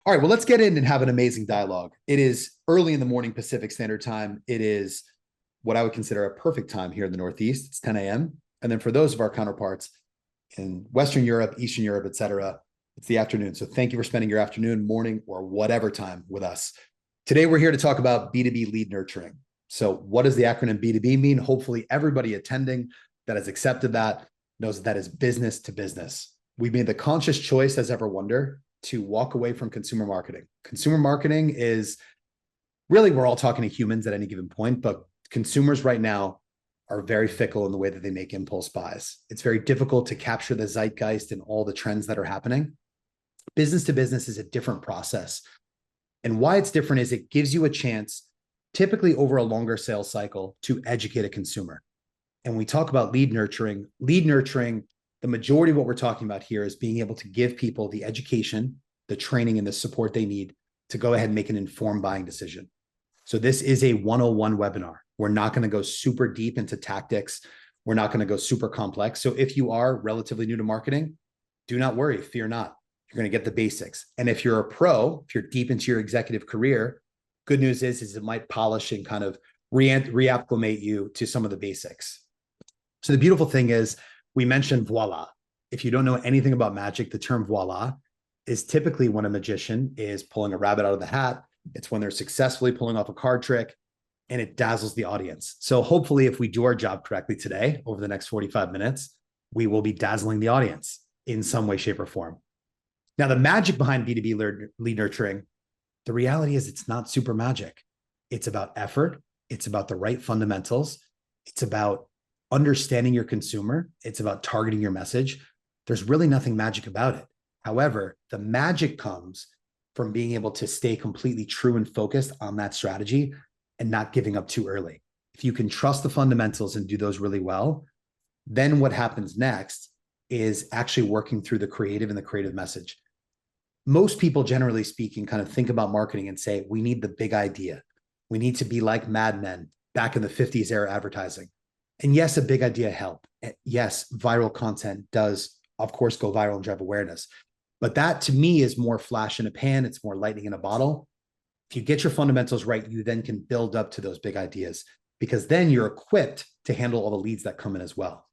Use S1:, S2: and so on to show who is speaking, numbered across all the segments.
S1: All right, well, let's get in and have an amazing dialogue. It is early in the morning Pacific Standard Time. It is what I would consider a perfect time here in the Northeast. It's 10 a.m. And then for those of our counterparts in Western Europe, Eastern Europe, et cetera, it's the afternoon. So thank you for spending your afternoon, morning, or whatever time with us. Today, we're here to talk about B2B Lead Nurturing. So what does the acronym B2B mean? Hopefully everybody attending that has accepted that knows that is business to business. We've made the conscious choice as EverWonder to walk away from consumer marketing. Consumer marketing is really, we're all talking to humans at any given point, but consumers right now are very fickle in the way that they make impulse buys. It's very difficult to capture the zeitgeist and all the trends that are happening. Business to business is a different process. And why it's different is it gives you a chance, typically over a longer sales cycle, to educate a consumer. And we talk about lead nurturing. Lead nurturing, the majority of what we're talking about here is being able to give people the education, the training, and the support they need to go ahead and make an informed buying decision. So this is a 101 webinar. We're not going to go super deep into tactics. We're not going to go super complex. So if you are relatively new to marketing, do not worry, fear not. You're going to get the basics. And if you're a pro, if you're deep into your executive career, good news is it might polish and kind of reacclimate you to some of the basics. So the beautiful thing is, we mentioned Voila. If you don't know anything about magic, the term Voila is typically when a magician is pulling a rabbit out of the hat. It's when they're successfully pulling off a card trick and it dazzles the audience. So hopefully if we do our job correctly today, over the next 45 minutes, we will be dazzling the audience in some way, shape, or form. Now, the magic behind B2B lead nurturing, the reality is it's not super magic. It's about effort. It's about the right fundamentals. It's about understanding your consumer. It's about targeting your message. There's really nothing magic about it. However, the magic comes from being able to stay completely true and focused on that strategy and not giving up too early. If you can trust the fundamentals and do those really well, then what happens next is actually working through the creative and the creative message. Most people, generally speaking, kind of think about marketing and say, we need the big idea. We need to be like Mad Men back in the 50s era advertising. And yes, a big idea helps. Yes, viral content does, of course, go viral and drive awareness. But that, to me, is more flash in a pan. It's more lightning in a bottle. If you get your fundamentals right, you then can build up to those big ideas, because then you're equipped to handle all the leads that come in as well.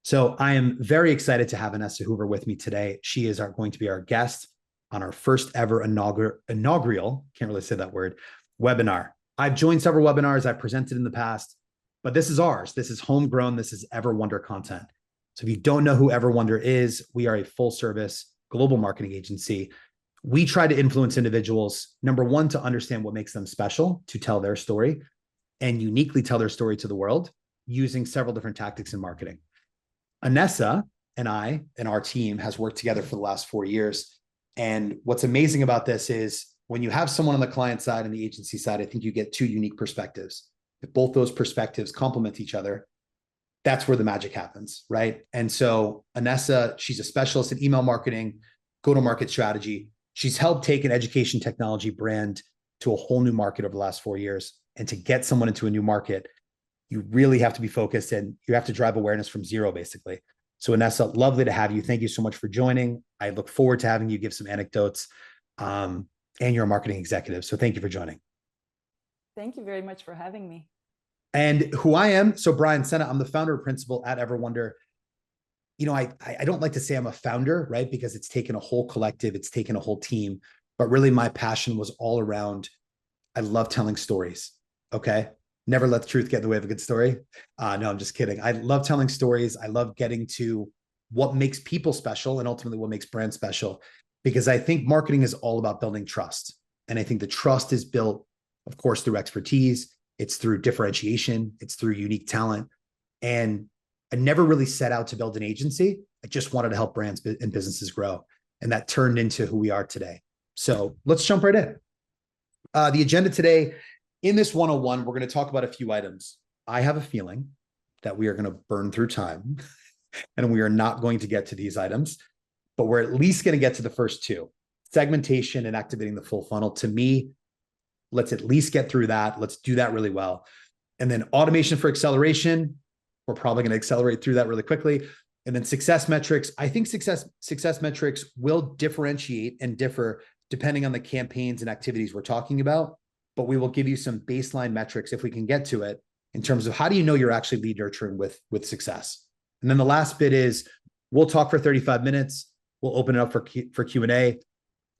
S1: So I am very excited to have Inese Hoover with me today. She is going to be our guest on our first ever inaugural, can't really say that word, webinar. I've joined several webinars. I've presented in the past. But this is ours. This is homegrown. This is EverWonder content. So if you don't know who EverWonder is, we are a full service global marketing agency. We try to influence individuals, number one, to understand what makes them special, to tell their story and uniquely tell their story to the world using several different tactics in marketing. Inese and I and our team has worked together for the last 4 years. And what's amazing about this is when you have someone on the client side and the agency side, I think you get two unique perspectives. If both those perspectives complement each other, that's where the magic happens, right? And so Inese, she's a specialist in email marketing, go-to-market strategy. She's helped take an education technology brand to a whole new market over the last 4 years. And to get someone into a new market, you really have to be focused and you have to drive awareness from zero, basically. So Inese, lovely to have you. Thank you so much for joining. I look forward to having you give some anecdotes. And you're a marketing executive. So thank you for joining.
S2: Thank you very much for having me.
S1: And who I am, so Brian Sena, I'm the founder and principal at EverWonder. You know, I don't like to say I'm a founder, right? Because it's taken a whole collective, it's taken a whole team, but really my passion was all around, I love telling stories, okay? Never let the truth get in the way of a good story. No, I'm just kidding. I love telling stories. I love getting to what makes people special and ultimately what makes brands special, because I think marketing is all about building trust. And I think the trust is built, of course, through expertise. It's through differentiation. It's through unique talent. And I never really set out to build an agency. I just wanted to help brands and businesses grow. And that turned into who we are today. So let's jump right in. The agenda today, in this 101, we're going to talk about a few items. I have a feeling that we are going to burn through time and we are not going to get to these items, but we're at least going to get to the first two: segmentation and activating the full funnel. To me, let's at least get through that. Let's do that really well. And then automation for acceleration. We're probably going to accelerate through that really quickly. And then success metrics. I think success metrics will differentiate and differ depending on the campaigns and activities we're talking about, but we will give you some baseline metrics if we can get to it in terms of how do you know you're actually lead nurturing with success. And then the last bit is we'll talk for 35 minutes. We'll open it up for Q&A.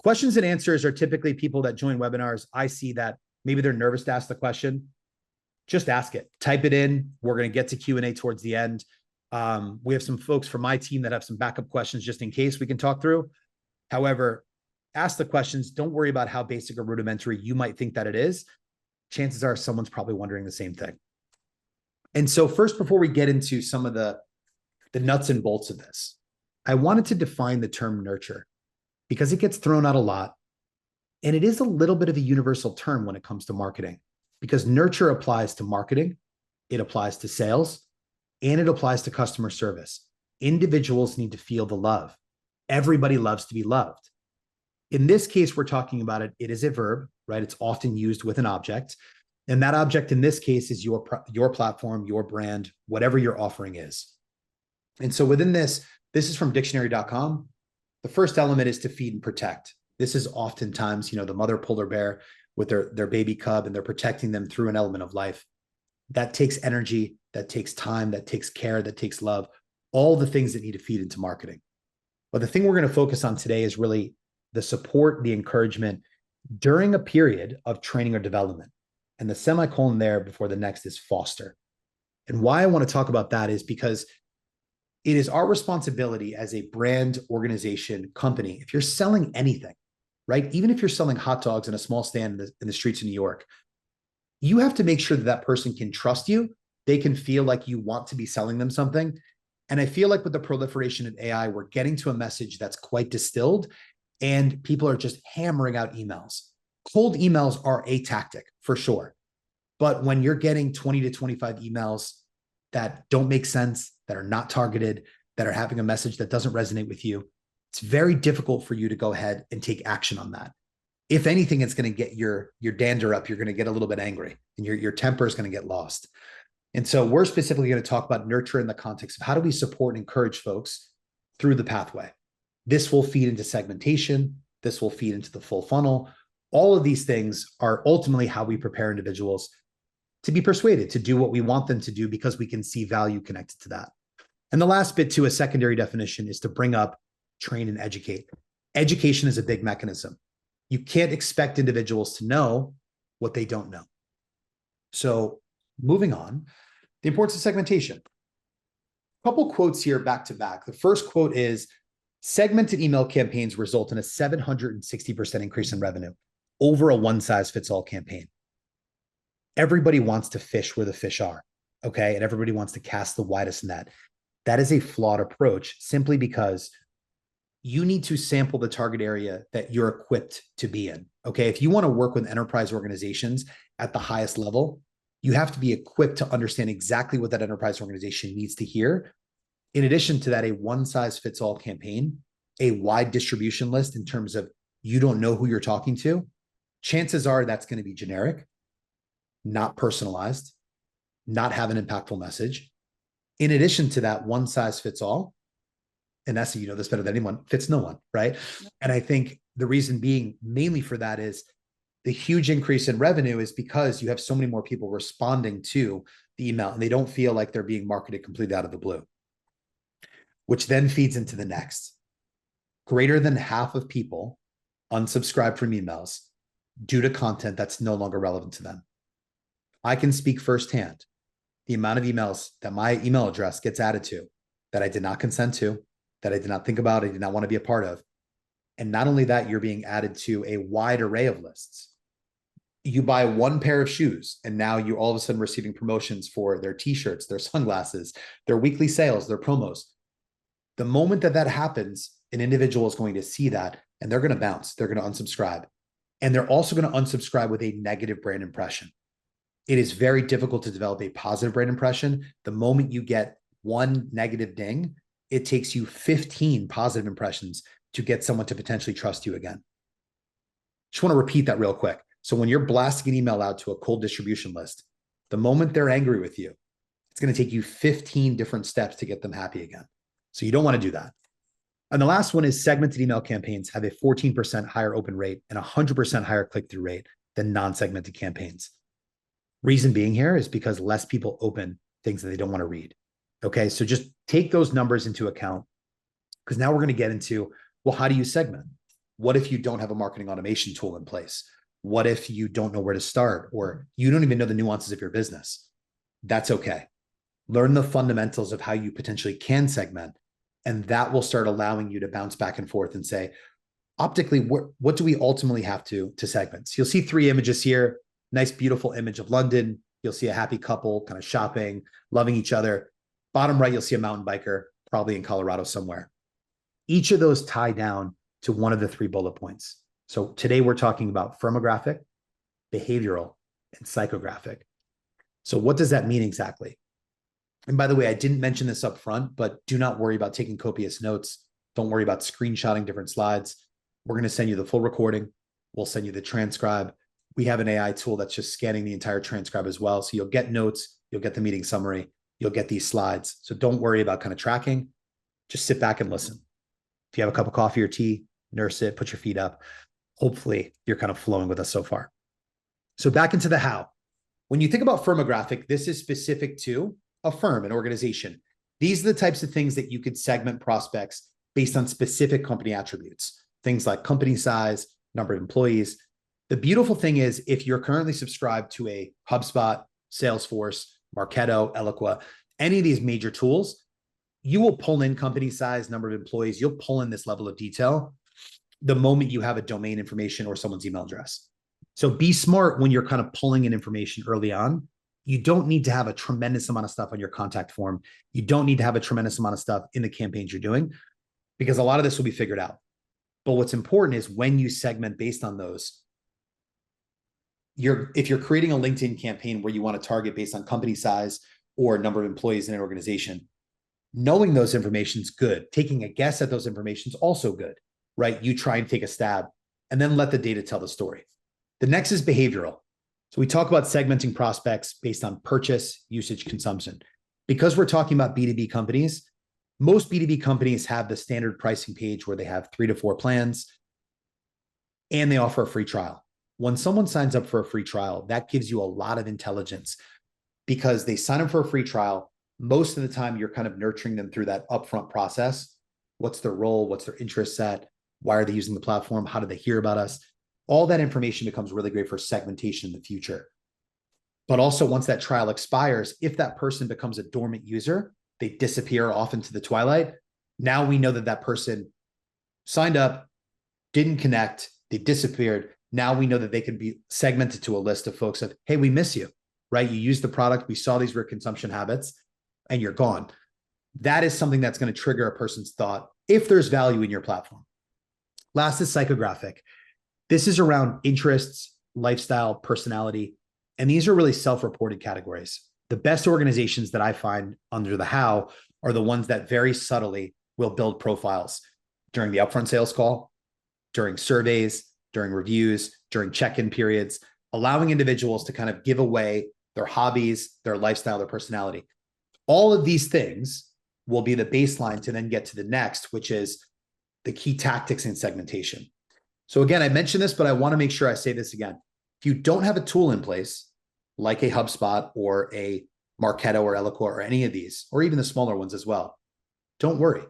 S1: Questions and answers are typically people that join webinars. I see that maybe they're nervous to ask the question. Just ask it. Type it in. We're going to get to Q&A towards the end. We have some folks from my team that have some backup questions just in case we can talk through. However, ask the questions. Don't worry about how basic or rudimentary you might think that it is. Chances are someone's probably wondering the same thing. And so first, before we get into some of the nuts and bolts of this, I wanted to define the term nurture because it gets thrown out a lot. And it is a little bit of a universal term when it comes to marketing, because nurture applies to marketing, it applies to sales, and it applies to customer service. Individuals need to feel the love. Everybody loves to be loved. In this case, we're talking about it. It is a verb, right? It's often used with an object. And that object in this case is your platform, your brand, whatever your offering is. And so within this is from dictionary.com. The first element is to feed and protect. This is oftentimes, the mother polar bear with their baby cub, and they're protecting them through an element of life. That takes energy, that takes time, that takes care, that takes love, all the things that need to feed into marketing. But the thing we're going to focus on today is really the support, the encouragement during a period of training or development. And the semicolon there before the next is foster. And why I want to talk about that is because it is our responsibility as a brand, organization, company. If you're selling anything, right? Even if you're selling hot dogs in a small stand in the streets of New York, you have to make sure that person can trust you. They can feel like you want to be selling them something. And I feel like with the proliferation of AI, we're getting to a message that's quite distilled, and people are just hammering out emails. Cold emails are a tactic for sure. But when you're getting 20 to 25 emails that don't make sense, that are not targeted, that are having a message that doesn't resonate with you, it's very difficult for you to go ahead and take action on that. If anything, it's going to get your dander up. You're going to get a little bit angry, and your temper is going to get lost. And so we're specifically going to talk about nurture in the context of how do we support and encourage folks through the pathway. This will feed into segmentation. This will feed into the full funnel. All of these things are ultimately how we prepare individuals to be persuaded to do what we want them to do because we can see value connected to that. And the last bit to a secondary definition is to bring up, train, and educate. Education is a big mechanism. You can't expect individuals to know what they don't know. So moving on, the importance of segmentation. A couple quotes here back to back. The first quote is, segmented email campaigns result in a 760% increase in revenue over a one-size-fits-all campaign. Everybody wants to fish where the fish are, okay? And everybody wants to cast the widest net. That is a flawed approach simply because you need to sample the target area that you're equipped to be in, okay? If you want to work with enterprise organizations at the highest level, you have to be equipped to understand exactly what that enterprise organization needs to hear. In addition to that, a one-size-fits-all campaign, a wide distribution list in terms of you don't know who you're talking to, chances are that's going to be generic, not personalized, not have an impactful message. In addition to that, one-size-fits-all, and that's, you know this better than anyone, fits no one, right? And I think the reason being mainly for that is the huge increase in revenue is because you have so many more people responding to the email, and they don't feel like they're being marketed completely out of the blue, which then feeds into the next. Greater than half of people unsubscribe from emails due to content that's no longer relevant to them. I can speak firsthand the amount of emails that my email address gets added to that I did not consent to, that I did not think about, I did not want to be a part of. And not only that, you're being added to a wide array of lists. You buy one pair of shoes, and now you're all of a sudden receiving promotions for their t-shirts, their sunglasses, their weekly sales, their promos. The moment that that happens, an individual is going to see that, and they're going to bounce. They're going to unsubscribe. And they're also going to unsubscribe with a negative brand impression. It is very difficult to develop a positive brand impression. The moment you get one negative ding, it takes you 15 positive impressions to get someone to potentially trust you again. Just want to repeat that real quick. So when you're blasting an email out to a cold distribution list, the moment they're angry with you, it's going to take you 15 different steps to get them happy again. So you don't want to do that. And the last one is segmented email campaigns have a 14% higher open rate and 100% higher click-through rate than non-segmented campaigns. Reason being here is because less people open things that they don't want to read. Okay, so just take those numbers into account, because now we're going to get into, well, how do you segment? What if you don't have a marketing automation tool in place? What if you don't know where to start, or you don't even know the nuances of your business? That's okay. Learn the fundamentals of how you potentially can segment, and that will start allowing you to bounce back and forth and say, optically, what do we ultimately have to segment? So you'll see 3 images here. Nice, beautiful image of London. You'll see a happy couple kind of shopping, loving each other. Bottom right, you'll see a mountain biker, probably in Colorado somewhere. Each of those tie down to one of the 3 bullet points. So today we're talking about firmographic, behavioral, and psychographic. So what does that mean exactly? And by the way, I didn't mention this up front, but do not worry about taking copious notes. Don't worry about screenshotting different slides. We're going to send you the full recording. We'll send you the transcribe. We have an AI tool that's just scanning the entire transcribe as well. So you'll get notes, you'll get the meeting summary, you'll get these slides. So don't worry about kind of tracking. Just sit back and listen. If you have a cup of coffee or tea, nurse it, put your feet up. Hopefully you're kind of flowing with us so far. So back into the how. When you think about firmographic, this is specific to a firm, an organization. These are the types of things that you could segment prospects based on specific company attributes. Things like company size, number of employees. The beautiful thing is, if you're currently subscribed to a HubSpot, Salesforce, Marketo, Eloqua, any of these major tools, you will pull in company size, number of employees. You'll pull in this level of detail the moment you have a domain information or someone's email address. So be smart when you're kind of pulling in information early on. You don't need to have a tremendous amount of stuff on your contact form. You don't need to have a tremendous amount of stuff in the campaigns you're doing, because a lot of this will be figured out. But what's important is when you segment based on those, if you're creating a LinkedIn campaign where you want to target based on company size or number of employees in an organization, knowing those information is good. Taking a guess at those information is also good, right? You try and take a stab and then let the data tell the story. The next is behavioral. So we talk about segmenting prospects based on purchase, usage, consumption. Because we're talking about B2B companies, most B2B companies have the standard pricing page where they have 3 to 4 plans and they offer a free trial. When someone signs up for a free trial, that gives you a lot of intelligence, because they sign up for a free trial. Most of the time, you're kind of nurturing them through that upfront process. What's their role? What's their interest set? Why are they using the platform? How did they hear about us? All that information becomes really great for segmentation in the future. But also, once that trial expires, if that person becomes a dormant user, they disappear off into the twilight. Now we know that that person signed up, didn't connect, they disappeared. Now we know that they can be segmented to a list of folks of, hey, we miss you, right? You used the product, we saw these weird consumption habits, and you're gone. That is something that's going to trigger a person's thought if there's value in your platform. Last is psychographic. This is around interests, lifestyle, personality, and these are really self-reported categories. The best organizations that I find under the how are the ones that very subtly will build profiles during the upfront sales call, during surveys, during reviews, during check-in periods, allowing individuals to kind of give away their hobbies, their lifestyle, their personality. All of these things will be the baseline to then get to the next, which is the key tactics in segmentation. So again, I mentioned this, but I want to make sure I say this again. If you don't have a tool in place, like a HubSpot or a Marketo or Eloqua or any of these, or even the smaller ones as well, don't worry.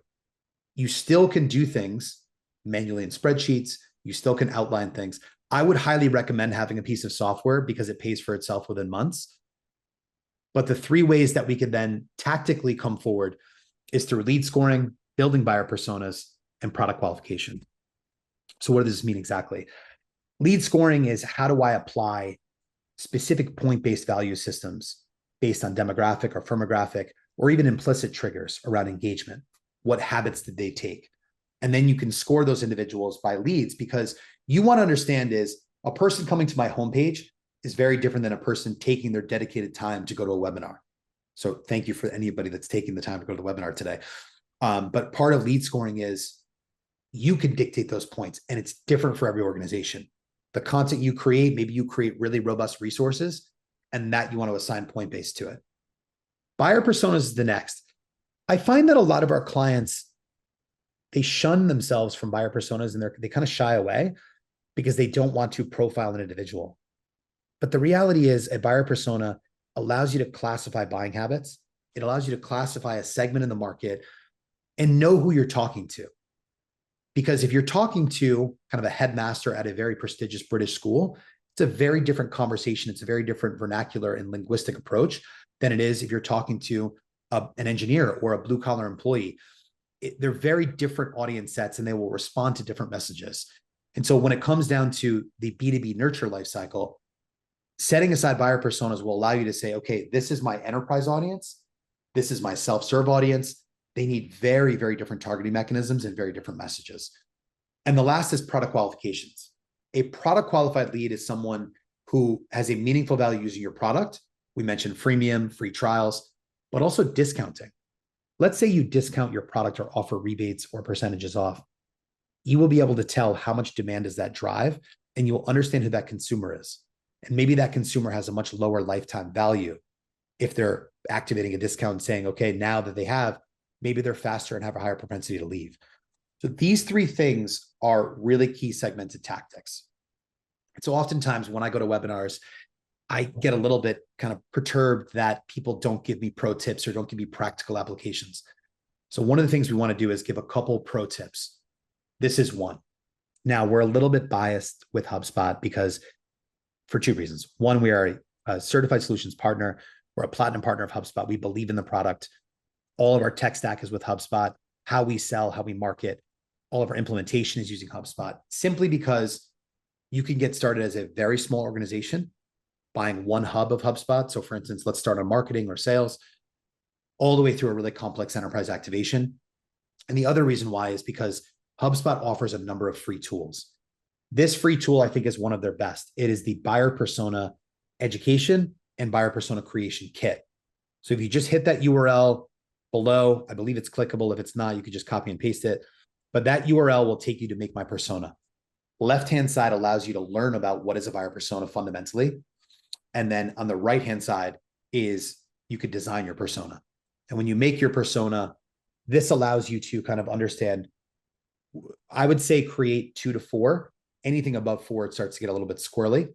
S1: You still can do things manually in spreadsheets. You still can outline things. I would highly recommend having a piece of software because it pays for itself within months. But the 3 ways that we could then tactically come forward is through lead scoring, building buyer personas, and product qualification. So what does this mean exactly? Lead scoring is, how do I apply specific point-based value systems based on demographic or firmographic or even implicit triggers around engagement? What habits did they take? And then you can score those individuals by leads, because you want to understand is a person coming to my homepage is very different than a person taking their dedicated time to go to a webinar. So thank you for anybody that's taking the time to go to the webinar today. But part of lead scoring is you can dictate those points, and it's different for every organization. The content you create, maybe you create really robust resources, and that you want to assign point-based to it. Buyer personas is the next. I find that a lot of our clients, they shun themselves from buyer personas, and they kind of shy away because they don't want to profile an individual. But the reality is a buyer persona allows you to classify buying habits. It allows you to classify a segment in the market and know who you're talking to. Because if you're talking to kind of a headmaster at a very prestigious British school, it's a very different conversation. It's a very different vernacular and linguistic approach than it is if you're talking to an engineer or a blue collar employee. They're very different audience sets, and they will respond to different messages. And so when it comes down to the B2B nurture lifecycle, setting aside buyer personas will allow you to say, okay, this is my enterprise audience. This is my self-serve audience. They need very, very different targeting mechanisms and very different messages. And the last is product qualifications. A product qualified lead is someone who has a meaningful value using your product. We mentioned freemium, free trials, but also discounting. Let's say you discount your product or offer rebates or percentages off. You will be able to tell how much demand does that drive, and you'll understand who that consumer is. And maybe that consumer has a much lower lifetime value if they're activating a discount and saying, okay, now that they have, maybe they're faster and have a higher propensity to leave. So these three things are really key segmented tactics. And so oftentimes when I go to webinars, I get a little bit kind of perturbed that people don't give me pro tips or don't give me practical applications. So one of the things we want to do is give a couple pro tips. This is one. Now, we're a little bit biased with HubSpot because for two reasons. One, we are a certified solutions partner. We're a platinum partner of HubSpot. We believe in the product. All of our tech stack is with HubSpot. How we sell, how we market, all of our implementation is using HubSpot, simply because you can get started as a very small organization buying one hub of HubSpot. So for instance, let's start on marketing or sales, all the way through a really complex enterprise activation. And the other reason why is because HubSpot offers a number of free tools. This free tool, I think, is one of their best. It is the buyer persona education and buyer persona creation kit. So if you just hit that URL below, I believe it's clickable. If it's not, you could just copy and paste it. But that URL will take you to Make My Persona. Left-hand side allows you to learn about what is a buyer persona fundamentally. And then on the right-hand side is you could design your persona. And when you make your persona, this allows you to kind of understand, I would say create 2 to 4. Anything above 4, it starts to get a little bit squirrely.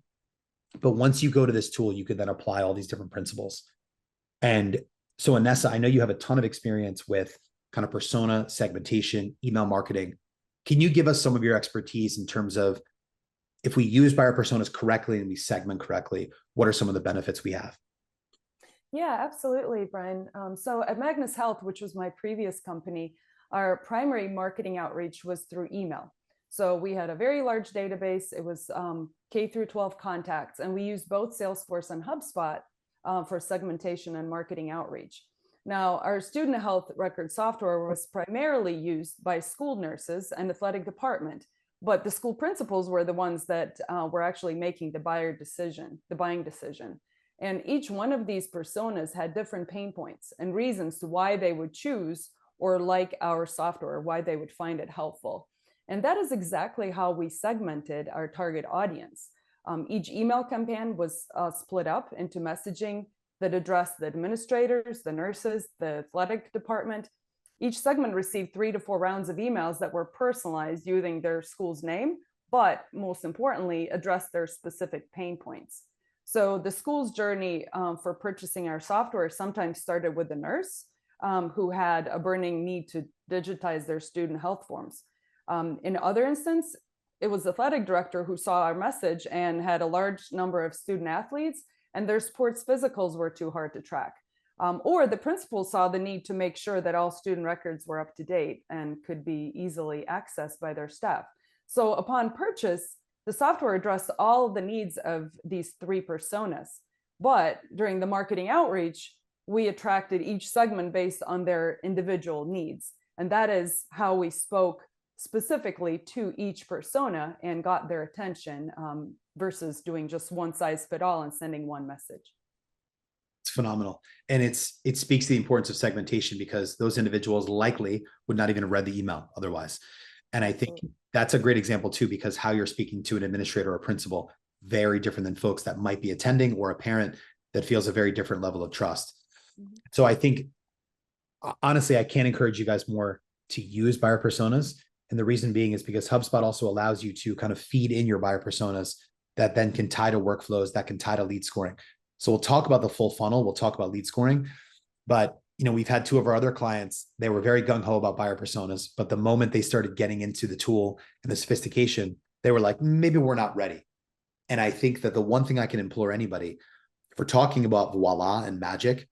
S1: But once you go to this tool, you can then apply all these different principles. And so Inese, I know you have a ton of experience with kind of persona, segmentation, email marketing. Can you give us some of your expertise in terms of if we use buyer personas correctly and we segment correctly, what are some of the benefits we have?
S2: Yeah, absolutely, Brian. So at Magnus Health, which was my previous company, our primary marketing outreach was through email. So we had a very large database. It was K through 12 contacts, and we used both Salesforce and HubSpot for segmentation and marketing outreach. Now, our student health record software was primarily used by school nurses and athletic department, but the school principals were the ones that were actually making the buying decision. And each one of these personas had different pain points and reasons to why they would choose or like our software, why they would find it helpful. And that is exactly how we segmented our target audience. Each email campaign was split up into messaging that addressed the administrators, the nurses, the athletic department. Each segment received 3 to 4 rounds of emails that were personalized using their school's name, but most importantly, addressed their specific pain points. So the school's journey for purchasing our software sometimes started with the nurse who had a burning need to digitize their student health forms. In other instances, it was the athletic director who saw our message and had a large number of student athletes, and their sports physicals were too hard to track. Or the principal saw the need to make sure that all student records were up to date and could be easily accessed by their staff. So upon purchase, the software addressed all of the needs of these 3 personas. But during the marketing outreach, we attracted each segment based on their individual needs. And that is how we spoke specifically to each persona and got their attention versus doing just one size fit all and sending one message.
S1: It's phenomenal. And it speaks to the importance of segmentation because those individuals likely would not even have read the email otherwise. And I think that's a great example too, because how you're speaking to an administrator or a principal, very different than folks that might be attending or a parent that feels a very different level of trust. Mm-hmm. So I think, honestly, I can't encourage you guys more to use buyer personas. And the reason being is because HubSpot also allows you to kind of feed in your buyer personas that then can tie to workflows, that can tie to lead scoring. So we'll talk about the full funnel. We'll talk about lead scoring, but we've had two of our other clients. They were very gung ho about buyer personas, but the moment they started getting into the tool and the sophistication, they were like, maybe we're not ready. And I think that the one thing I can implore anybody, if we're talking about Voila and magic,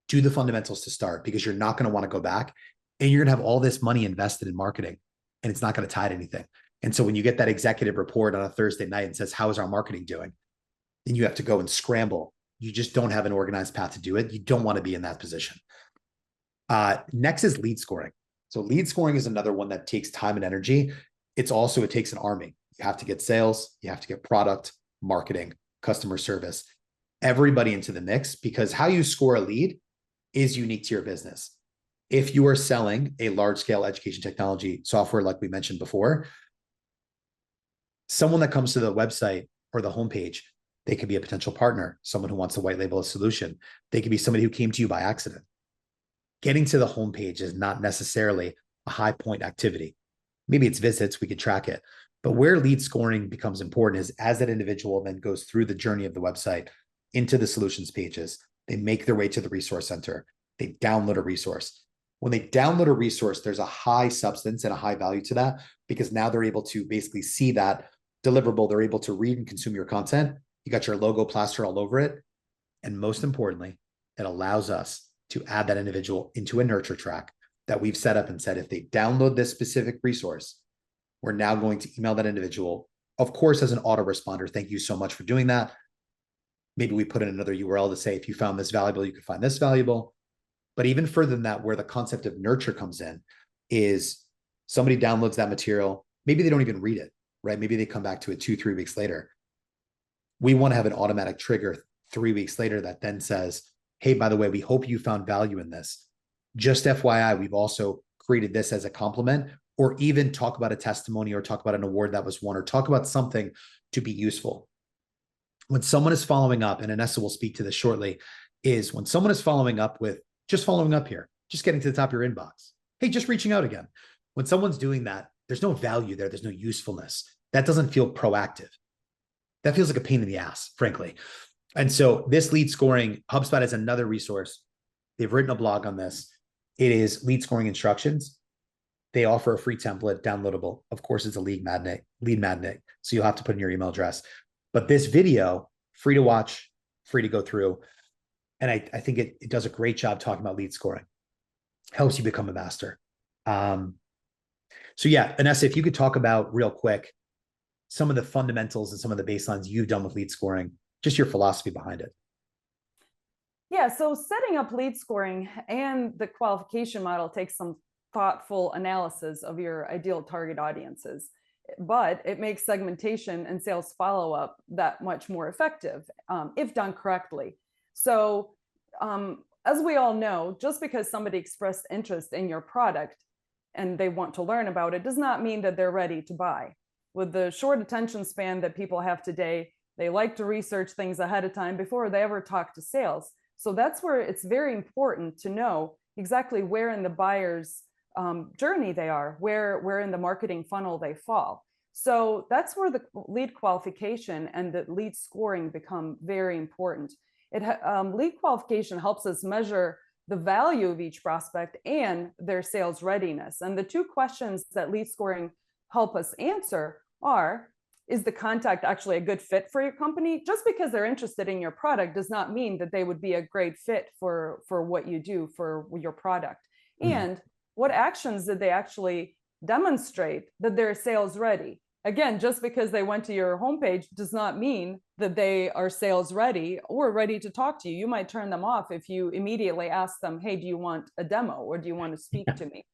S1: do the fundamentals to start, because you're not going to want to go back and you're going to have all this money invested in marketing and it's not going to tie to anything. And so when you get that executive report on a Thursday night and says, how is our marketing doing? Then you have to go and scramble. You just don't have an organized path to do it. You don't want to be in that position. Next is lead scoring. So lead scoring is another one that takes time and energy. It takes an army. You have to get sales, you have to get product, marketing, customer service, everybody into the mix, because how you score a lead is unique to your business. If you are selling a large scale education technology software, like we mentioned before, someone that comes to the website or the homepage, they could be a potential partner, someone who wants to white label a solution. They could be somebody who came to you by accident. Getting to the homepage is not necessarily a high point activity. Maybe it's visits, we could track it. But where lead scoring becomes important is as that individual then goes through the journey of the website into the solutions pages, they make their way to the resource center, they download a resource. When they download a resource, there's a high substance and a high value to that, because now they're able to basically see that deliverable. They're able to read and consume your content. You got your logo plastered all over it. And most importantly, it allows us to add that individual into a nurture track that we've set up and said, if they download this specific resource, we're now going to email that individual, of course, as an autoresponder. Thank you so much for doing that. Maybe we put in another URL to say, if you found this valuable, you could find this valuable. But even further than that, where the concept of nurture comes in is somebody downloads that material. Maybe they don't even read it, right? Maybe they come back to it 2-3 weeks later. We want to have an automatic trigger 3 weeks later that then says, hey, by the way, we hope you found value in this. Just FYI, we've also created this as a compliment, or even talk about a testimony or talk about an award that was won, or talk about something to be useful. When someone is following up, and Inese will speak to this shortly, is when someone is following up with just following up here, just getting to the top of your inbox. Hey, just reaching out again. When someone's doing that, there's no value there. There's no usefulness. That doesn't feel proactive. That feels like a pain in the ass, frankly. And so this lead scoring, HubSpot is another resource. They've written a blog on this. It is lead scoring instructions. They offer a free template, downloadable. Of course, it's a lead magnet. So you'll have to put in your email address. But this video, free to watch, free to go through. And I think it does a great job talking about lead scoring. Helps you become a master. So yeah, Inese, if you could talk about real quick some of the fundamentals and some of the baselines you've done with lead scoring, just your philosophy behind it.
S2: Yeah, so setting up lead scoring and the qualification model takes some thoughtful analysis of your ideal target audiences, but it makes segmentation and sales follow-up that much more effective if done correctly. So as we all know, just because somebody expressed interest in your product and they want to learn about it does not mean that they're ready to buy. With the short attention span that people have today, they like to research things ahead of time before they ever talk to sales. So that's where it's very important to know exactly where in the buyer's journey they are, where in the marketing funnel they fall. So that's where the lead qualification and the lead scoring become very important. Lead qualification helps us measure the value of each prospect and their sales readiness. And the two questions that lead scoring help us answer are, is the contact actually a good fit for your company? Just because they're interested in your product does not mean that they would be a great fit for what you do for your product. And what actions did they actually demonstrate that they're sales ready? Again, just because they went to your homepage does not mean that they are sales ready or ready to talk to you. You might turn them off if you immediately ask them, hey, do you want a demo or do you want to speak to me?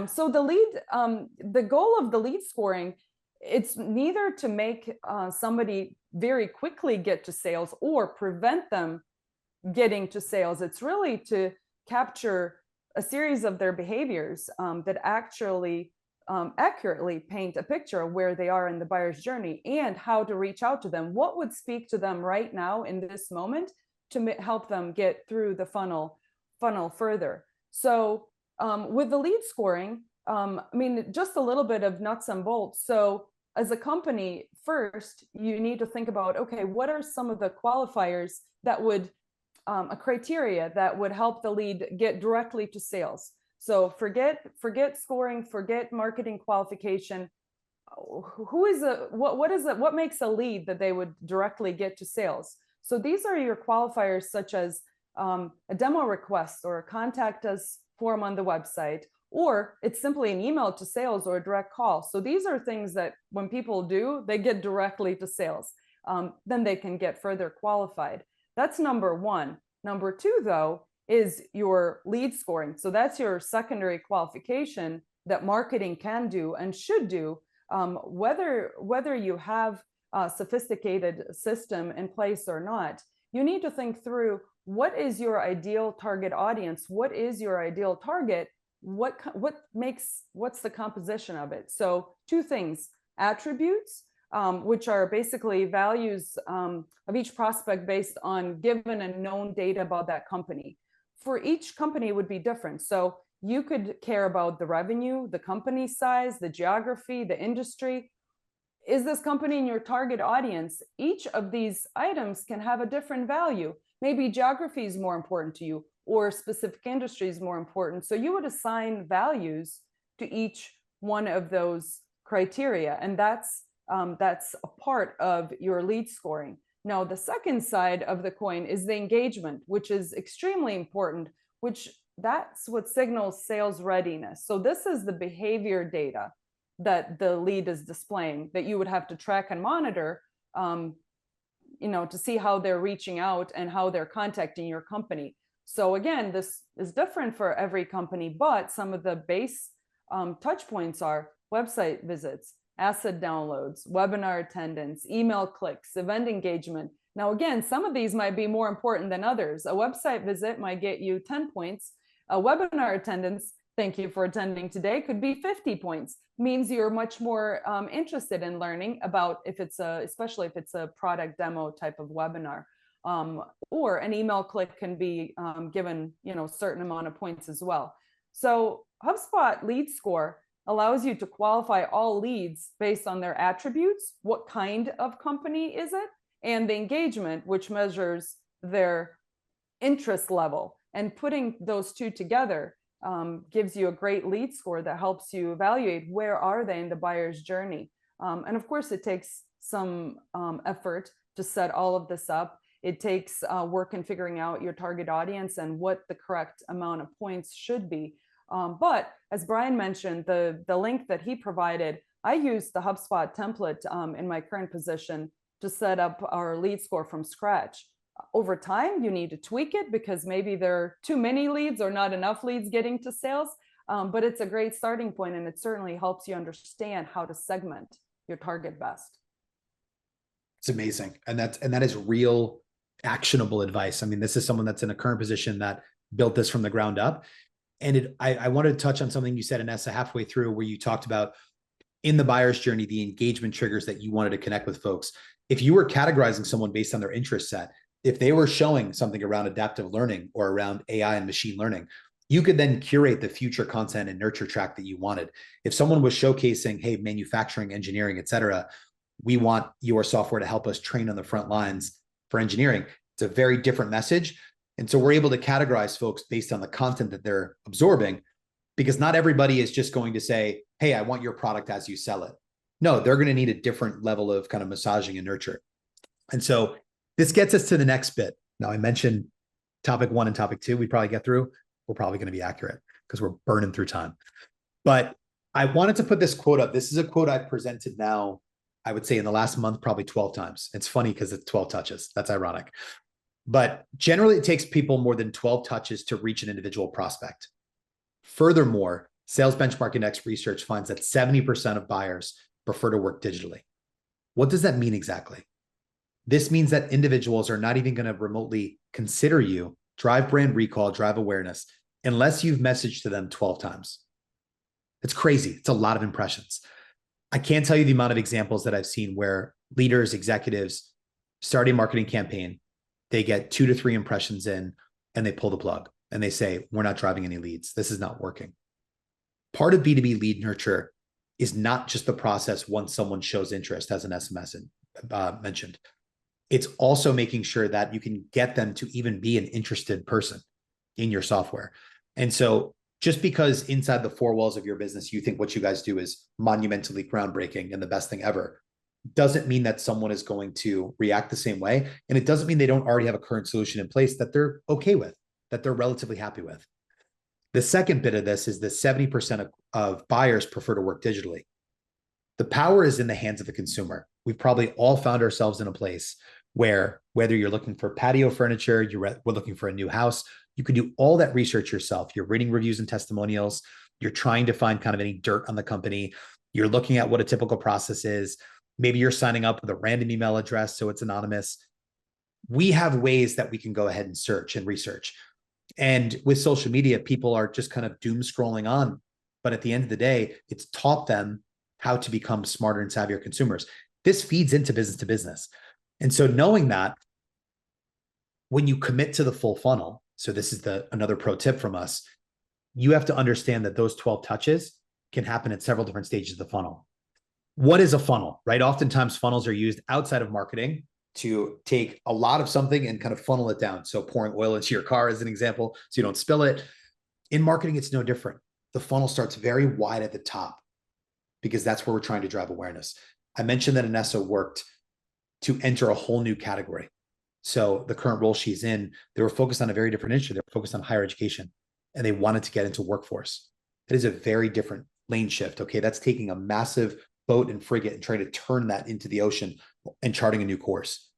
S2: So the goal of the lead scoring, it's neither to make somebody very quickly get to sales or prevent them getting to sales. It's really to capture a series of their behaviors that actually accurately paint a picture of where they are in the buyer's journey and how to reach out to them. What would speak to them right now in this moment to help them get through the funnel further. So with the lead scoring, I mean, just a little bit of nuts and bolts. So as a company, first, you need to think about, okay, what are some of the qualifiers that would, a criteria that would help the lead get directly to sales. So forget scoring, forget marketing qualification. Who is what makes a lead that they would directly get to sales? So these are your qualifiers, such as a demo request or a contact us form on the website, or it's simply an email to sales or a direct call. So these are things that when people do, they get directly to sales. Then they can get further qualified. That's number one. Number two, though, is your lead scoring. So that's your secondary qualification that marketing can do and should do, whether you have a sophisticated system in place or not. You need to think through, what is your ideal target audience? What is your ideal target? What's the composition of it? So two things: attributes, which are basically values of each prospect based on given and known data about that company. For each company would be different. So you could care about the revenue, the company size, the geography, the industry. Is this company in your target audience? Each of these items can have a different value. Maybe geography is more important to you, or specific industry is more important. So you would assign values to each one of those criteria, and that's a part of your lead scoring. Now, the second side of the coin is the engagement, which is extremely important, that's what signals sales readiness. So this is the behavior data that the lead is displaying that you would have to track and monitor, to see how they're reaching out and how they're contacting your company. So again, this is different for every company, but some of the base touch points are website visits, asset downloads, webinar attendance, email clicks, event engagement. Now, again, some of these might be more important than others. A website visit might get you 10 points. A webinar attendance, thank you for attending today, could be 50 points. Means you're much more interested in learning about, especially if it's a product demo type of webinar. Or an email click can be given, a certain amount of points as well. So HubSpot Lead Score allows you to qualify all leads based on their attributes, what kind of company is it, and the engagement, which measures their interest level. And putting those two together gives you a great lead score that helps you evaluate where are they in the buyer's journey. And of course, it takes some effort to set all of this up. It takes work in figuring out your target audience and what the correct amount of points should be. But as Brian mentioned, the link that he provided, I used the HubSpot template in my current position to set up our lead score from scratch. Over time, you need to tweak it because maybe there are too many leads or not enough leads getting to sales. But it's a great starting point, and it certainly helps you understand how to segment your target best.
S1: It's amazing. And that is real actionable advice. I mean, this is someone that's in a current position that built this from the ground up. And I wanted to touch on something you said, Inese, halfway through, where you talked about in the buyer's journey, the engagement triggers that you wanted to connect with folks. If you were categorizing someone based on their interest set, if they were showing something around adaptive learning or around AI and machine learning, you could then curate the future content and nurture track that you wanted. If someone was showcasing, hey, manufacturing, engineering, et cetera, we want your software to help us train on the front lines for engineering. It's a very different message. And so we're able to categorize folks based on the content that they're absorbing, because not everybody is just going to say, hey, I want your product as you sell it. No, they're going to need a different level of kind of massaging and nurture. And so this gets us to the next bit. Now, I mentioned topic 1 and topic 2, we probably get through. We're probably going to be accurate because we're burning through time. But I wanted to put this quote up. This is a quote I've presented now, I would say in the last month, probably 12 times. It's funny because it's 12 touches. That's ironic. But generally, it takes people more than 12 touches to reach an individual prospect. Furthermore, Sales Benchmark Index research finds that 70% of buyers prefer to work digitally. What does that mean exactly? This means that individuals are not even going to remotely consider you, drive brand recall, drive awareness, unless you've messaged to them 12 times. It's crazy. It's a lot of impressions. I can't tell you the amount of examples that I've seen where leaders, executives start a marketing campaign, they get 2 to 3 impressions in, and they pull the plug and they say, we're not driving any leads. This is not working. Part of B2B lead nurture is not just the process once someone shows interest, as an SMS mentioned. It's also making sure that you can get them to even be an interested person in your software. And so just because inside the four walls of your business, you think what you guys do is monumentally groundbreaking and the best thing ever, doesn't mean that someone is going to react the same way. And it doesn't mean they don't already have a current solution in place that they're okay with, that they're relatively happy with. The second bit of this is that 70% of buyers prefer to work digitally. The power is in the hands of the consumer. We've probably all found ourselves in a place where, whether you're looking for patio furniture, we're looking for a new house, you can do all that research yourself. You're reading reviews and testimonials. You're trying to find kind of any dirt on the company. You're looking at what a typical process is. Maybe you're signing up with a random email address, so it's anonymous. We have ways that we can go ahead and search and research. And with social media, people are just kind of doom scrolling on. But at the end of the day, it's taught them how to become smarter and savvier consumers. This feeds into business to business. And so knowing that, when you commit to the full funnel, so this is another pro tip from us, you have to understand that those 12 touches can happen at several different stages of the funnel. What is a funnel, right? Oftentimes funnels are used outside of marketing to take a lot of something and kind of funnel it down. So pouring oil into your car as an example, so you don't spill it. In marketing, it's no different. The funnel starts very wide at the top because that's where we're trying to drive awareness. I mentioned that Inese worked to enter a whole new category. So the current role she's in, they were focused on a very different issue. They were focused on higher education and they wanted to get into workforce. It is a very different lane shift. Okay. That's taking a massive boat and frigate and trying to turn that into the ocean and charting a new course.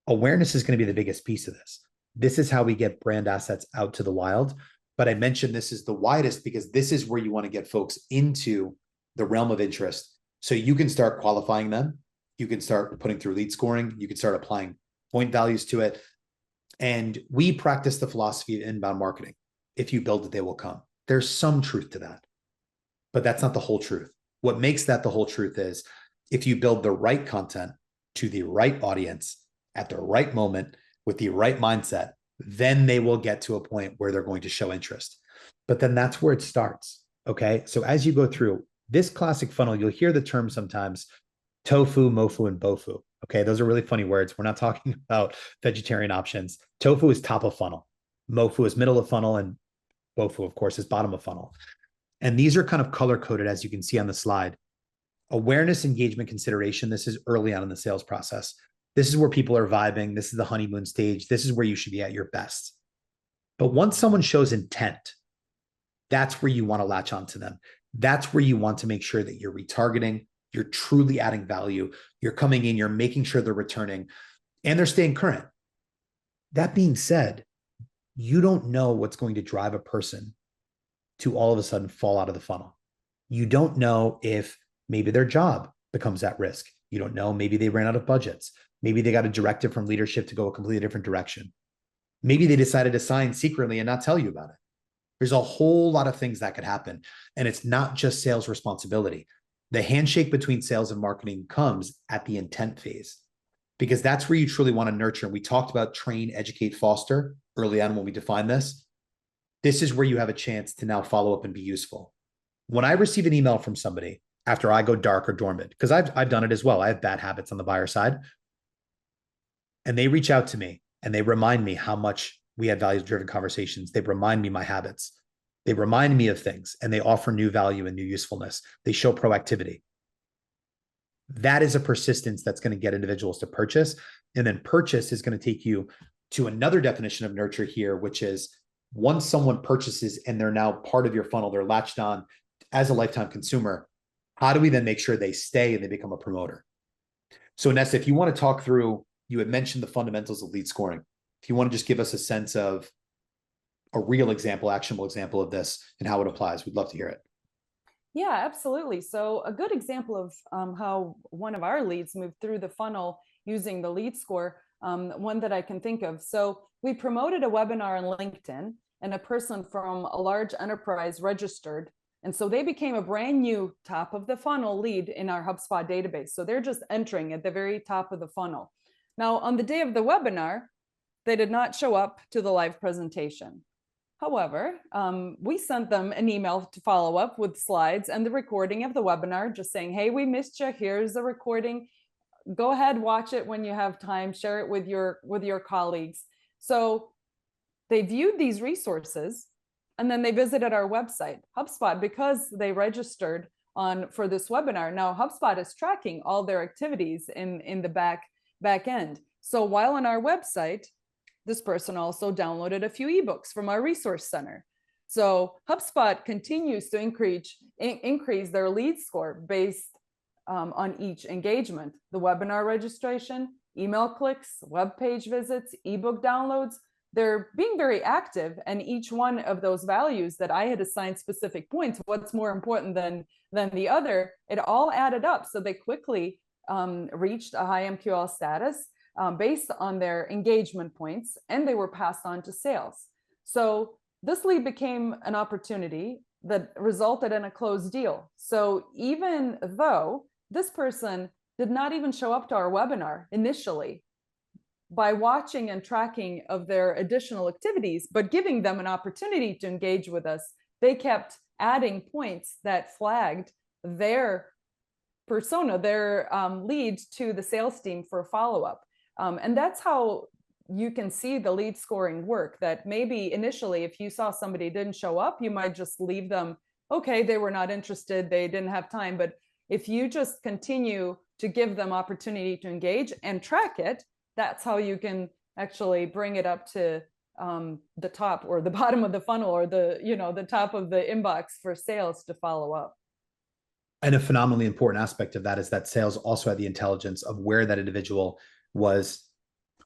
S1: Awareness is going to be the biggest piece of this. This is how we get brand assets out to the wild. But I mentioned this is the widest because this is where you want to get folks into the realm of interest. So you can start qualifying them. You can start putting through lead scoring. You can start applying point values to it. And we practice the philosophy of inbound marketing. If you build it, they will come. There's some truth to that, but that's not the whole truth. What makes that the whole truth is if you build the right content to the right audience at the right moment with the right mindset, then they will get to a point where they're going to show interest. But then that's where it starts. Okay. So as you go through this classic funnel, you'll hear the term sometimes tofu, mofu, and bofu. Okay. Those are really funny words. We're not talking about vegetarian options. Tofu is top of funnel. Mofu is middle of funnel. And bofu, of course, is bottom of funnel. And these are kind of color coded, as you can see on the slide. Awareness, engagement, consideration. This is early on in the sales process. This is where people are vibing. This is the honeymoon stage. This is where you should be at your best. But once someone shows intent, that's where you want to latch onto them. That's where you want to make sure that you're retargeting, you're truly adding value, you're coming in, you're making sure they're returning, and they're staying current. That being said, you don't know what's going to drive a person to all of a sudden fall out of the funnel. You don't know if maybe their job becomes at risk. You don't know, maybe they ran out of budgets. Maybe they got a directive from leadership to go a completely different direction. Maybe they decided to sign secretly and not tell you about it. There's a whole lot of things that could happen. And it's not just sales responsibility. The handshake between sales and marketing comes at the intent phase, because that's where you truly want to nurture. And we talked about train, educate, foster early on when we defined this. This is where you have a chance to now follow up and be useful. When I receive an email from somebody after I go dark or dormant, because I've done it as well. I have bad habits on the buyer side. And they reach out to me and they remind me how much we had values-driven conversations. They remind me my habits. They remind me of things and they offer new value and new usefulness. They show proactivity. That is a persistence that's going to get individuals to purchase. And then purchase is going to take you to another definition of nurture here, which is once someone purchases and they're now part of your funnel, they're latched on as a lifetime consumer, how do we then make sure they stay and they become a promoter? So Inese, if you want to talk through, you had mentioned the fundamentals of lead scoring. If you want to just give us a sense of a real example, actionable example of this and how it applies, we'd love to hear it.
S2: Yeah, absolutely. So a good example of how one of our leads moved through the funnel using the lead score, one that I can think of. So we promoted a webinar on LinkedIn and a person from a large enterprise registered. And so they became a brand new top of the funnel lead in our HubSpot database. So they're just entering at the very top of the funnel. Now, on the day of the webinar, they did not show up to the live presentation. However, we sent them an email to follow up with slides and the recording of the webinar, just saying, hey, we missed you. Here's the recording. Go ahead, watch it when you have time, share it with your colleagues. So they viewed these resources and then they visited our website, HubSpot, because they registered for this webinar. Now HubSpot is tracking all their activities in the back end. So while on our website, this person also downloaded a few ebooks from our resource center. So HubSpot continues to increase their lead score based on each engagement: the webinar registration, email clicks, web page visits, ebook downloads. They're being very active, and each one of those values that I had assigned specific points, what's more important than the other, it all added up. So they quickly reached a high MQL status based on their engagement points, and they were passed on to sales. So this lead became an opportunity that resulted in a closed deal. So even though this person did not even show up to our webinar initially, by watching and tracking of their additional activities, but giving them an opportunity to engage with us, they kept adding points that flagged their persona, their lead to the sales team for follow-up. And that's how you can see the lead scoring work, that maybe initially, if you saw somebody didn't show up, you might just leave them, okay, they were not interested, they didn't have time. But if you just continue to give them opportunity to engage and track it, that's how you can actually bring it up to the top or the bottom of the funnel, or the top of the inbox for sales to follow up.
S1: And a phenomenally important aspect of that is that sales also had the intelligence of where that individual was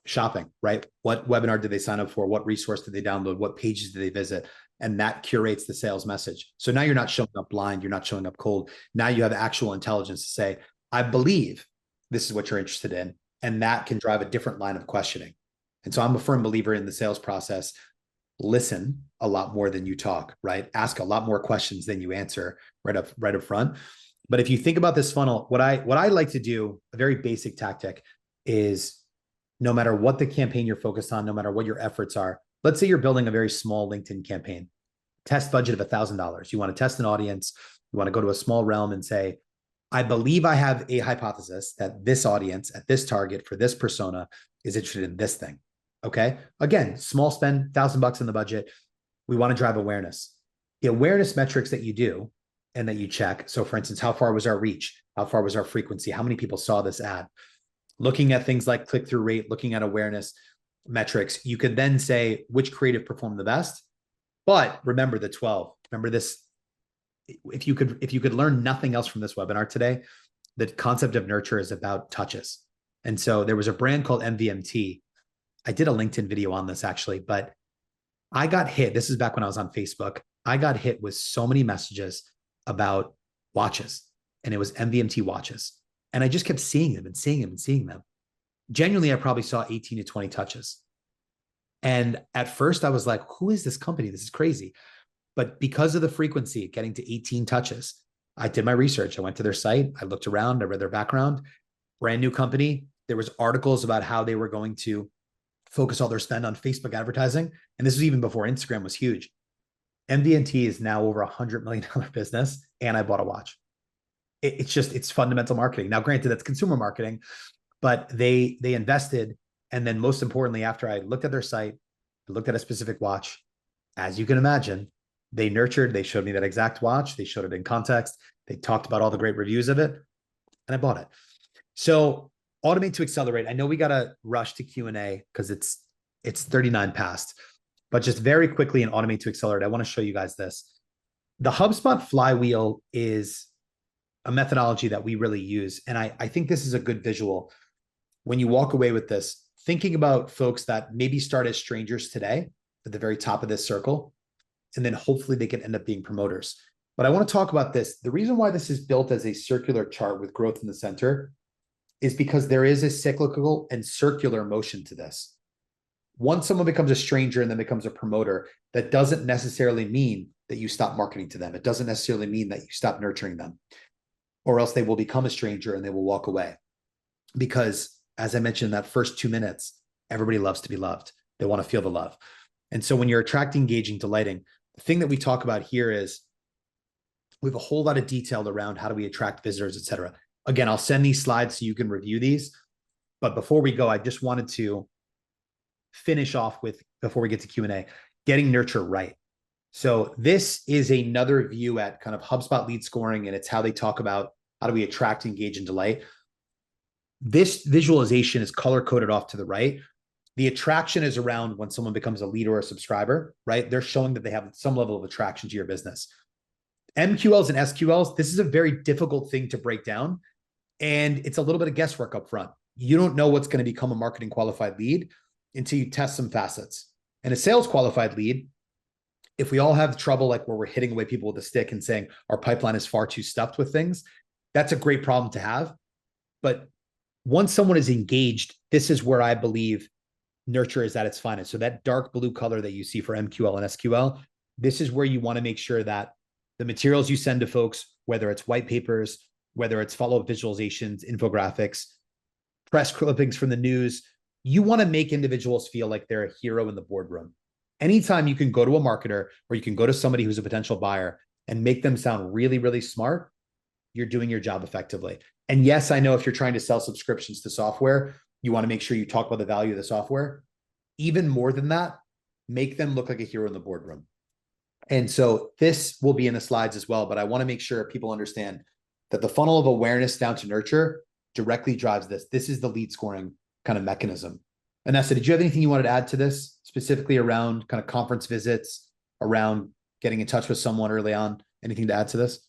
S1: shopping, right? What webinar did they sign up for? What resource did they download? What pages did they visit? And that curates the sales message. So now you're not showing up blind. You're not showing up cold. Now you have actual intelligence to say, I believe this is what you're interested in. And that can drive a different line of questioning. And so I'm a firm believer in the sales process. Listen a lot more than you talk, right? Ask a lot more questions than you answer right up front. But if you think about this funnel, what I like to do, a very basic tactic, is no matter what the campaign you're focused on, no matter what your efforts are, let's say you're building a very small LinkedIn campaign, test budget of $1,000. You want to test an audience. You want to go to a small realm and say, I believe I have a hypothesis that this audience at this target for this persona is interested in this thing. Okay. Again, small spend, $1,000 in the budget. We want to drive awareness. The awareness metrics that you do and that you check. So for instance, how far was our reach? How far was our frequency? How many people saw this ad? Looking at things like click-through rate, looking at awareness metrics, you could then say which creative performed the best. But remember the 12. Remember this. If you could learn nothing else from this webinar today, the concept of nurture is about touches. And so there was a brand called MVMT. I did a LinkedIn video on this actually, but I got hit. This is back when I was on Facebook. I got hit with so many messages about watches, and it was MVMT watches. And I just kept seeing them and seeing them and seeing them. Genuinely, I probably saw 18 to 20 touches. And at first I was like, who is this company? This is crazy. But because of the frequency, getting to 18 touches, I did my research. I went to their site. I looked around. I read their background. Brand new company. There was articles about how they were going to focus all their spend on Facebook advertising. And this was even before Instagram was huge. MVMT is now over $100 million business. And I bought a watch. It's fundamental marketing. Now, granted, that's consumer marketing, but they invested. And then most importantly, after I looked at their site, I looked at a specific watch, as you can imagine, they nurtured, they showed me that exact watch. They showed it in context. They talked about all the great reviews of it, and I bought it. So automate to accelerate. I know we got to rush to Q&A because it's 39 past, but just very quickly in automate to accelerate, I want to show you guys this. The HubSpot flywheel is a methodology that we really use. And I think this is a good visual. When you walk away with this, thinking about folks that maybe start as strangers today at the very top of this circle, and then hopefully they can end up being promoters. But I want to talk about this. The reason why this is built as a circular chart with growth in the center is because there is a cyclical and circular motion to this. Once someone becomes a stranger and then becomes a promoter, that doesn't necessarily mean that you stop marketing to them. It doesn't necessarily mean that you stop nurturing them, or else they will become a stranger and they will walk away. Because as I mentioned in that first 2 minutes, everybody loves to be loved. They want to feel the love. And so when you're attracting, engaging, delighting, the thing that we talk about here is we have a whole lot of detail around how do we attract visitors, et cetera. Again, I'll send these slides so you can review these. But before we go, I just wanted to finish off with, before we get to Q&A, getting nurture right. So this is another view at kind of HubSpot lead scoring, and it's how they talk about how do we attract, engage, and delight. This visualization is color coded off to the right. The attraction is around when someone becomes a lead or a subscriber, right? They're showing that they have some level of attraction to your business. MQLs and SQLs, this is a very difficult thing to break down. And it's a little bit of guesswork up front. You don't know what's going to become a marketing qualified lead until you test some facets. And a sales qualified lead, if we all have trouble, like where we're hitting away people with a stick and saying our pipeline is far too stuffed with things, that's a great problem to have. But once someone is engaged, this is where I believe nurture is at its finest. So that dark blue color that you see for MQL and SQL, this is where you want to make sure that the materials you send to folks, whether it's white papers, whether it's follow-up visualizations, infographics, press clippings from the news, you want to make individuals feel like they're a hero in the boardroom. Anytime you can go to a marketer or you can go to somebody who's a potential buyer and make them sound really, really smart, you're doing your job effectively. And yes, I know if you're trying to sell subscriptions to software, you want to make sure you talk about the value of the software. Even more than that, make them look like a hero in the boardroom. And so this will be in the slides as well, but I want to make sure people understand that the funnel of awareness down to nurture directly drives this. This is the lead scoring kind of mechanism. Inese, did you have anything you wanted to add to this, specifically around kind of conference visits, around getting in touch with someone early on? Anything to add to this?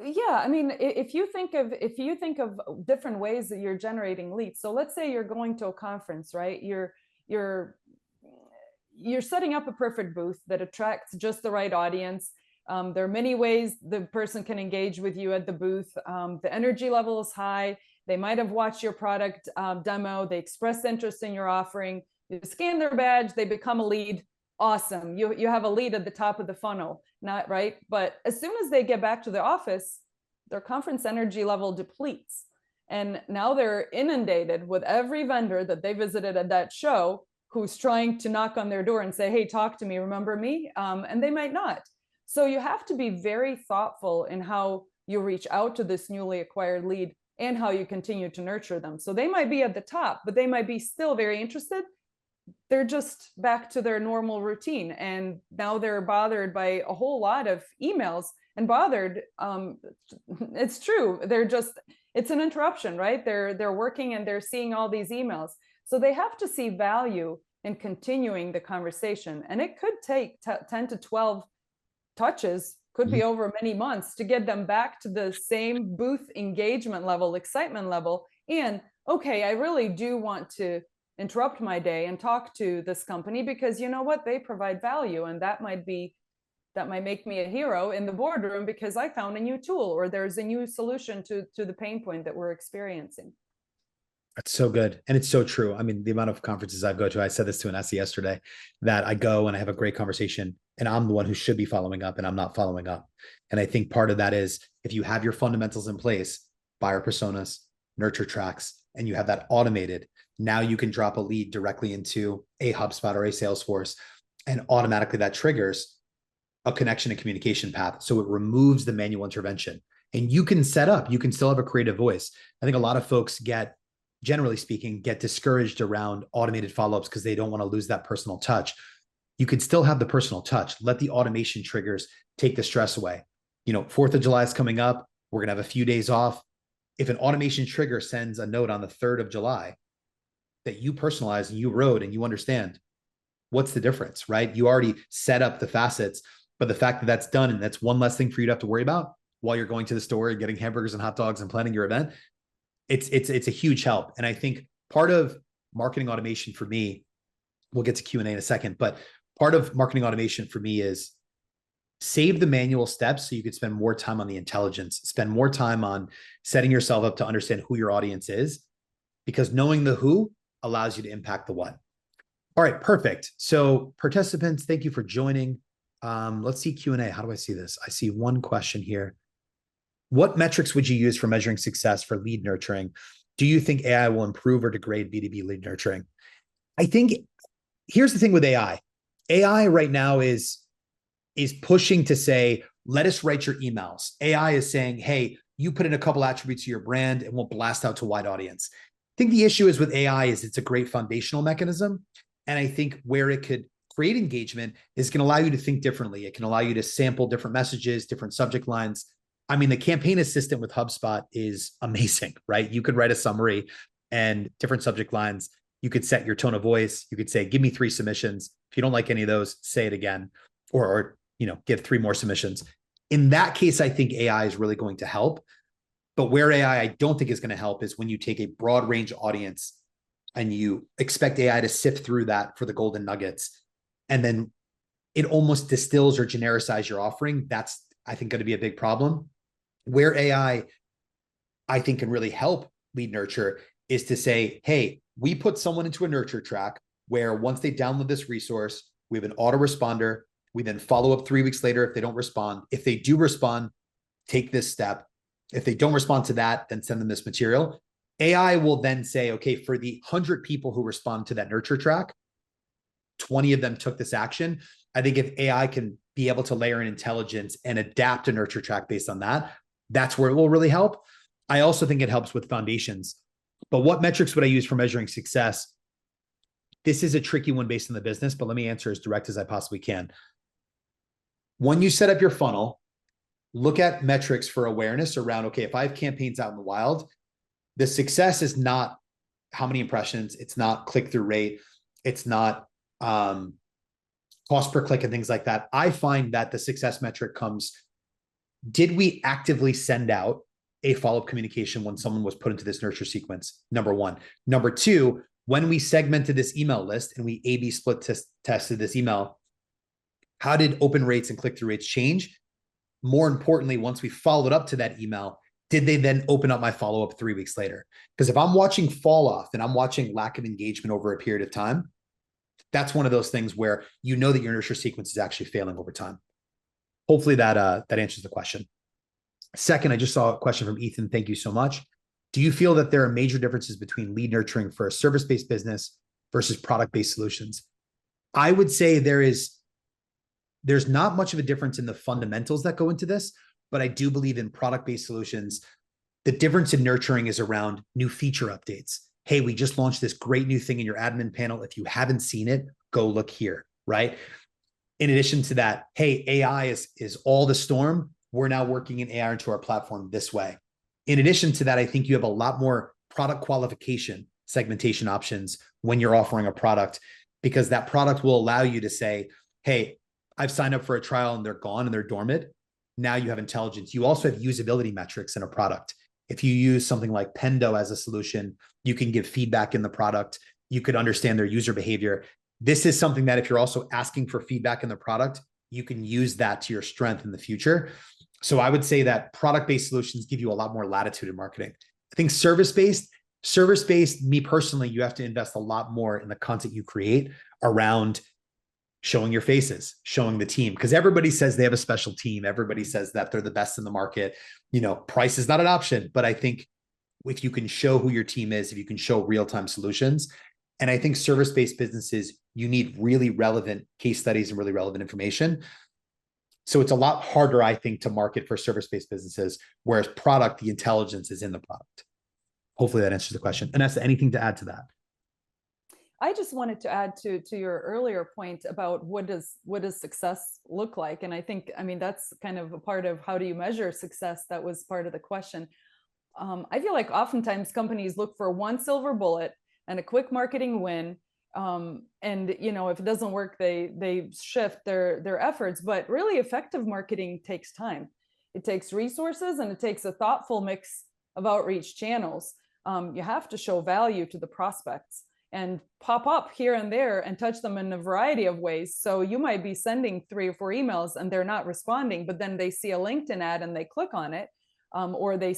S2: Yeah, I mean, if you think of different ways that you're generating leads. So let's say you're going to a conference, right? You're setting up a perfect booth that attracts just the right audience. There are many ways the person can engage with you at the booth. The energy level is high. They might have watched your product demo. They expressed interest in your offering. You scan their badge. They become a lead. Awesome. You have a lead at the top of the funnel, not right. But as soon as they get back to the office, their conference energy level depletes. And now they're inundated with every vendor that they visited at that show who's trying to knock on their door and say, hey, talk to me, remember me? And they might not. So you have to be very thoughtful in how you reach out to this newly acquired lead and how you continue to nurture them. So they might be at the top, but they might be still very interested. They're just back to their normal routine. And now they're bothered by a whole lot of emails and bothered. It's true. It's an interruption, right? They're working and they're seeing all these emails. So they have to see value in continuing the conversation. And it could take 10 to 12 touches, could be over many months to get them back to the same booth engagement level, excitement level. And okay, I really do want to interrupt my day and talk to this company because you know what, they provide value, and that might make me a hero in the boardroom because I found a new tool or there's a new solution to the pain point that we're experiencing.
S1: That's so good. And it's so true. I mean, the amount of conferences I go to, I said this to Inese yesterday, that I go and I have a great conversation and I'm the one who should be following up and I'm not following up. And I think part of that is if you have your fundamentals in place, buyer personas, nurture tracks, and you have that automated, now you can drop a lead directly into a HubSpot or a Salesforce, and automatically that triggers a connection and communication path. So it removes the manual intervention and you can you can still have a creative voice. I think a lot of folks generally speaking, get discouraged around automated follow-ups because they don't want to lose that personal touch. You can still have the personal touch. Let the automation triggers take the stress away. 4th of July is coming up. We're going to have a few days off. If an automation trigger sends a note on the 3rd of July that you personalize and you wrote and you understand, what's the difference, right? You already set up the facets, but the fact that that's done and that's one less thing for you to have to worry about while you're going to the store and getting hamburgers and hot dogs and planning your event, it's a huge help. And I think part of marketing automation for me, we'll get to Q&A in a second, but part of marketing automation for me is save the manual steps so you could spend more time on the intelligence, spend more time on setting yourself up to understand who your audience is, because knowing the who allows you to impact the what. All right, perfect. So participants, thank you for joining. Let's see Q&A. How do I see this? I see one question here. What metrics would you use for measuring success for lead nurturing? Do you think AI will improve or degrade B2B lead nurturing? I think here's the thing with AI AI right now is pushing to say, let us write your emails. AI is saying, hey, you put in a couple attributes to your brand and we'll blast out to a wide audience. I think the issue is with AI is it's a great foundational mechanism. And I think where it could create engagement is going to allow you to think differently. It can allow you to sample different messages, different subject lines. I mean, the campaign assistant with HubSpot is amazing, right? You could write a summary and different subject lines. You could set your tone of voice. You could say, give me 3 submissions. If you don't like any of those, say it again, or give 3 more submissions. In that case, I think AI is really going to help. But where AI I don't think is going to help is when you take a broad range audience and you expect AI to sift through that for the golden nuggets, and then it almost distills or genericizes your offering. That's, I think, going to be a big problem. Where AI, I think, can really help lead nurture is to say, hey, we put someone into a nurture track where once they download this resource, we have an autoresponder. We then follow up 3 weeks later if they don't respond. If they do respond, take this step. If they don't respond to that, then send them this material. AI will then say, okay, for the 100 people who respond to that nurture track, 20 of them took this action. I think if AI can be able to layer in intelligence and adapt a nurture track based on that, that's where it will really help. I also think it helps with foundations. But what metrics would I use for measuring success? This is a tricky one based on the business, but let me answer as direct as I possibly can. When you set up your funnel, look at metrics for awareness around, okay, if I have campaigns out in the wild, the success is not how many impressions, it's not click-through rate, it's not cost per click and things like that. I find that the success metric comes, did we actively send out a follow-up communication when someone was put into this nurture sequence? Number 1. Number 2, when we segmented this email list and we A/B split tested this email, how did open rates and click-through rates change? More importantly, once we followed up to that email, did they then open up my follow-up 3 weeks later? Because if I'm watching fall off and I'm watching lack of engagement over a period of time, that's one of those things where you know that your nurture sequence is actually failing over time. Hopefully that answers the question. Second, I just saw a question from Ethan. Thank you so much. Do you feel that there are major differences between lead nurturing for a service-based business versus product-based solutions? I would say there's not much of a difference in the fundamentals that go into this, but I do believe in product-based solutions. The difference in nurturing is around new feature updates. Hey, we just launched this great new thing in your admin panel. If you haven't seen it, go look here, right? In addition to that, hey, AI is all the storm. We're now working in AI into our platform this way. In addition to that, I think you have a lot more product qualification segmentation options when you're offering a product, because that product will allow you to say, hey, I've signed up for a trial and they're gone and they're dormant. Now you have intelligence. You also have usability metrics in a product. If you use something like Pendo as a solution, you can give feedback in the product. You could understand their user behavior. This is something that if you're also asking for feedback in the product, you can use that to your strength in the future. So I would say that product-based solutions give you a lot more latitude in marketing. I think service-based, me personally, you have to invest a lot more in the content you create around showing your faces, showing the team, because everybody says they have a special team. Everybody says that they're the best in the market. Price is not an option, but I think if you can show who your team is, if you can show real-time solutions, and I think service-based businesses, you need really relevant case studies and really relevant information. So it's a lot harder, I think, to market for service-based businesses, whereas product, the intelligence is in the product. Hopefully that answers the question. Inese, anything to add to that?
S2: I just wanted to add to your earlier point about what does success look like, and I think, that's kind of a part of how do you measure success. That was part of the question. I feel like oftentimes companies look for one silver bullet and a quick marketing win, and if it doesn't work, they shift their efforts. But really, effective marketing takes time. It takes resources, and it takes a thoughtful mix of outreach channels. You have to show value to the prospects and pop up here and there and touch them in a variety of ways. So you might be sending 3 or 4 emails and they're not responding, but then they see a LinkedIn ad and they click on it. Or they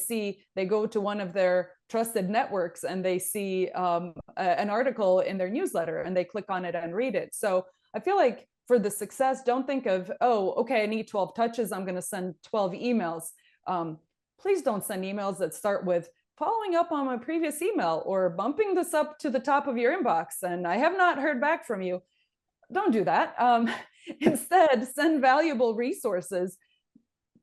S2: go to one of their trusted networks and they see an article in their newsletter and they click on it and read it. So I feel like for the success, don't think of, oh, okay, I need 12 touches, I'm going to send 12 emails. Please don't send emails that start with following up on my previous email or bumping this up to the top of your inbox and I have not heard back from you. don't do that. Instead, send valuable resources.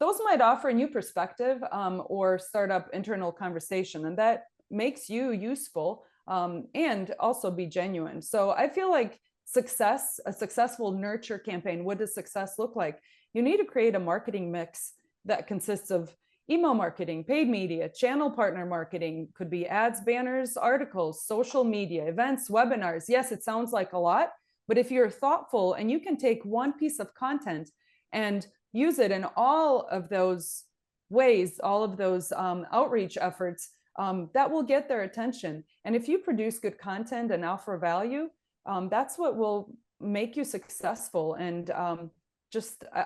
S2: Those might offer a new perspective or start up internal conversation, and that makes you useful and also be genuine. So I feel like a successful nurture campaign, what does success look like? You need to create a marketing mix that consists of email marketing, paid media, channel partner marketing, could be ads, banners, articles, social media, events, webinars. Yes, it sounds like a lot, but if you're thoughtful and you can take one piece of content and use it in all of those ways, all of those outreach efforts, that will get their attention. And if you produce good content and offer value, that's what will make you successful. And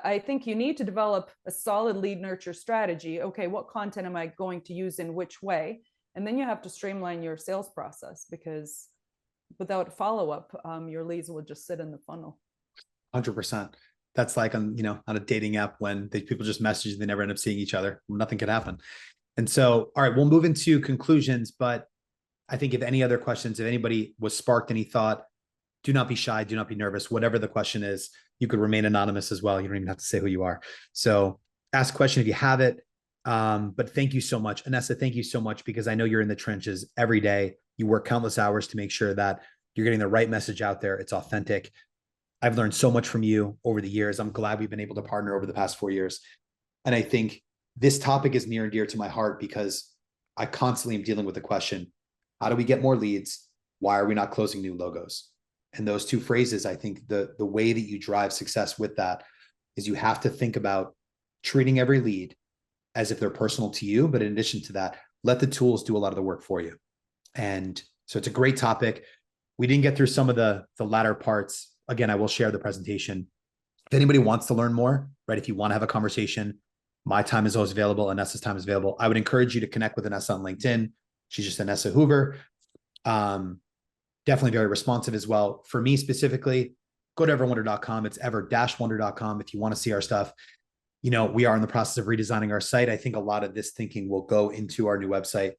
S2: I think you need to develop a solid lead nurture strategy. Okay, what content am I going to use in which way? And then you have to streamline your sales process, because without follow-up, your leads will just sit in the funnel.
S1: 100%. That's like on a dating app when people just message, they never end up seeing each other. Nothing could happen. And so, all right, we'll move into conclusions, but I think if any other questions, if anybody was sparked any thought, do not be shy, do not be nervous. Whatever the question is, you could remain anonymous as well. You don't even have to say who you are. So ask a question if you have it. But thank you so much. Inese, thank you so much, because I know you're in the trenches every day. You work countless hours to make sure that you're getting the right message out there. It's authentic. I've learned so much from you over the years. I'm glad we've been able to partner over the past 4 years. And I think this topic is near and dear to my heart, because I constantly am dealing with the question, how do we get more leads? Why are we not closing new logos? And those two phrases, I think the way that you drive success with that is you have to think about treating every lead as if they're personal to you. But in addition to that, let the tools do a lot of the work for you. And so it's a great topic. We didn't get through some of the latter parts. Again, I will share the presentation. If anybody wants to learn more, right? If you want to have a conversation, my time is always available. Inese's time is available. I would encourage you to connect with Inese on LinkedIn. She's just Inese Hoover. Definitely very responsive as well. For me specifically, go to EverWonder.com. It's ever-wonder.com if you want to see our stuff. We are in the process of redesigning our site. I think a lot of this thinking will go into our new website.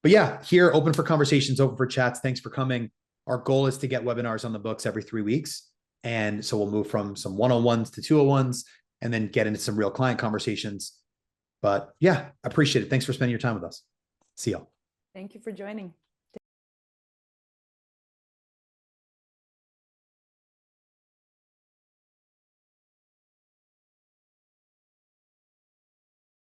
S1: But yeah, here, open for conversations, open for chats. Thanks for coming. Our goal is to get webinars on the books every 3 weeks. And so we'll move from some 101s to 201s and then get into some real client conversations. But yeah, appreciate it. Thanks for spending your time with us. See y'all.
S2: Thank you for joining.